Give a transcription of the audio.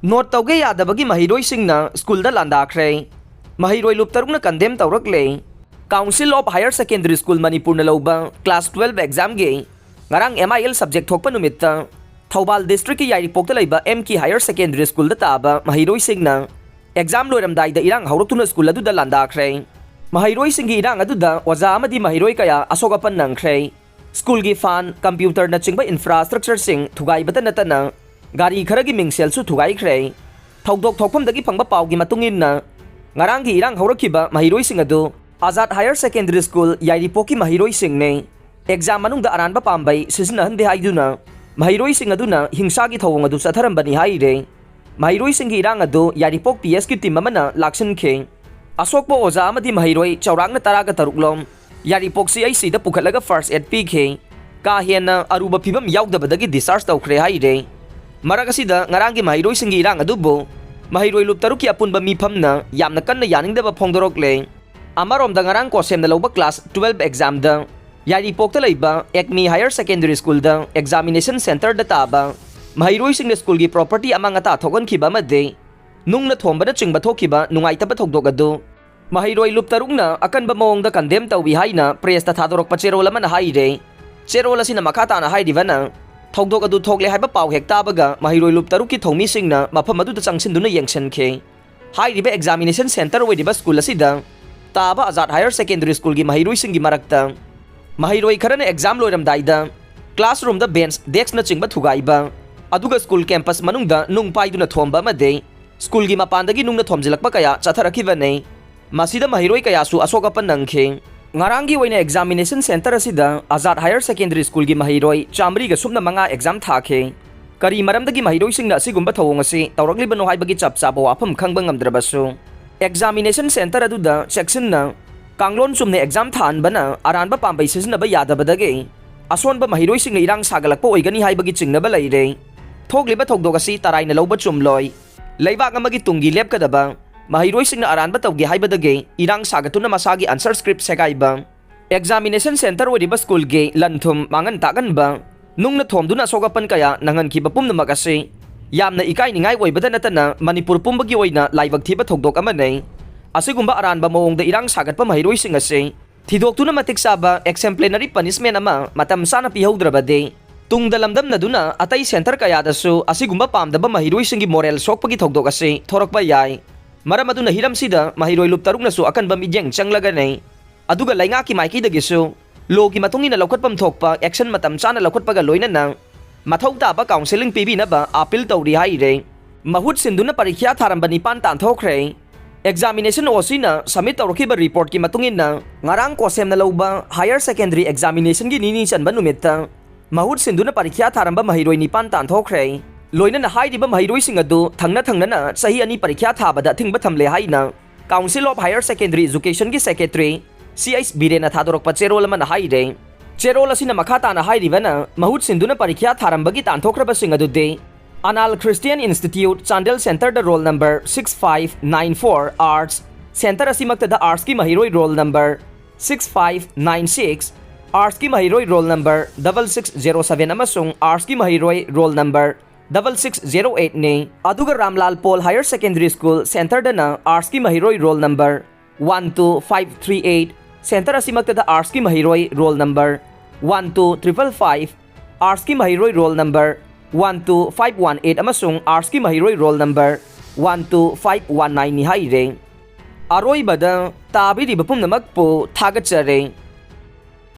Note tauge yadabagi mahiroi singna school da landakre. Mahiroi lup tarukna condemn taurakle. Council of Higher Secondary School Manipur na lauba class 12 exam ge ngarang MIL subject thokpa numitta Thoubal district ki Yairipok ta laiba MK Higher Secondary School da taba mahiroi singna exam loiramdai da irang hauruktuna school adu da landakre. Mahiroi singi irang adu da waza amadi mahiroi kaya asogapan nangkre. School gi fan computer na chingba infrastructure sing thugai bata natana gari kharagi mingsel su thugai kre. Thaudok thokpham dagi phangba paw gi matungin na ngarang gi irang haurakhiba mahiroi sing adu Azad Higher Secondary School Yairipok ki mahiroi sing ne exam manungda aranba pambai sisinahande haiduna mahiroi sing aduna hingsa gi thawong adu satharambani haire. Mahiroi sing gi irang adu Yairipok PS ki team amana laksin khe Asokpo oza amadi mahiroi chaurangna taraga taruklom Yairipok CIC da pukhalaga first aid pikhe ka hena aruba phibam yaudabadagi discharge tawkhre haire. Maragasida ngarangi mahiroi sing gi irang adubo mahiroi lup taruki apunba miphamna yamna kanna yaningdaba phongdorokle. Amarom da ngarang ko sem na loba class 12 exam da Yairipok ta laiba Acme Higher Secondary School da examination center da taba mahiroi sing na school gi property amang ata thogon khiba made nung na thomba na chingba thokiba nungai taba thokdok adu mahiroi lup tarukna akan ba mong da condemn tawi haina press ta thadorok pa cherola man haire cherola sina makata na haidi bana thokdok adu thokle haiba paw hekta baga mahiroi lup taruki thomi sing na mafam adu da changsin duna yengsen khe haidi ba examination center we diba school asida Taba Azad Higher Secondary School gi mahiroi sing gi marakta mahiroi kharana exam loiram daida classroom da bench desk na chingba thugaiba aduga school campus manungda nung paiduna thomba made school gi mapandagi nungna thomjilakpa kaya chatharakhibane masida mahiroi kaya su asogapan nangkhe ngarangi oina examination center asida Azad Higher Secondary School gi mahiroi chamri ga sumna manga exam thakhe kari maramdagi mahiroi singna asigumba thawong asi tawraklibano haibagi chapchapa wafam khangba ngamdrabasu Examination center aduda section na kanglon sumne exam than bana aranba pambai sisna ba yadabadage ason ba mahiroi sing irang sagalakpa oigani haibagi chingna ba laire thogliba thogdogasi tarai na loba chumloi leibak amagi tungi lepkadaba mahiroi sing na aranba tawgi haibadage irang sagatuna masagi answer script segaiba examination center wediba school ge lanthum mangan tagan ba nungna thomduna sogapan kaya nangan khiba pumna makase Yamna ikai ningai oibada natana Manipur pumbagi oina laibag thiba thokdok amane asigumba aranba mawongda irang sagatpa mahiroi sing ase thidoktuna matik saba exemplary punishment ama matam sana pihaudrabade tungda lamdam naduna atai center kayadasu asigumba pamdaba mahiroi singi moral sokpagi thokdok ase thorakpa yai maram aduna hiramsida mahiroi lup taruknasu akan bamijeng changlagane aduga lainga ki maiki dagisu logi matungina lokhatpam thokpa action matam sana lokhatpaga loinana Mathau taba counseling pibi na ba appeal tawri haire mahut sinduna parikya tharambani pan tan thokre examination osina submit tawrkiba report ki matungin na ngarang ko sem na loba higher secondary examination gi nini chanba numitta mahut sinduna parikya tharamba mahiroi ni pan tan thokre loina na haidi ba mahiroi singadu thangna na sahi ani parikya thabada thingba thamle haina Council of Higher Secondary Education gi secretary CIS Birena thadorok pa cherol man haire Cherol asina makhata na hairibana mahut sinduna parikya tharambagi tanthokraba sing adude Anal Christian Institute Chandel Center the roll number 6594 Arts Center asimakta the Arts ki mahiroi roll number 6596 Arts ki mahiroi roll number 6607 amasung Arts ki mahiroi roll number 6608 ne aduga Ramlal Paul Higher Secondary School Center dana Arts ki mahiroi roll number 12538 Center asimakta the Arts ki mahiroi roll number 12555 Arts ki mahiroi roll number 12518 amasung Arts ki mahiroi roll number 12519 ni haire aroi bada tabiri bapum namak po thagatchare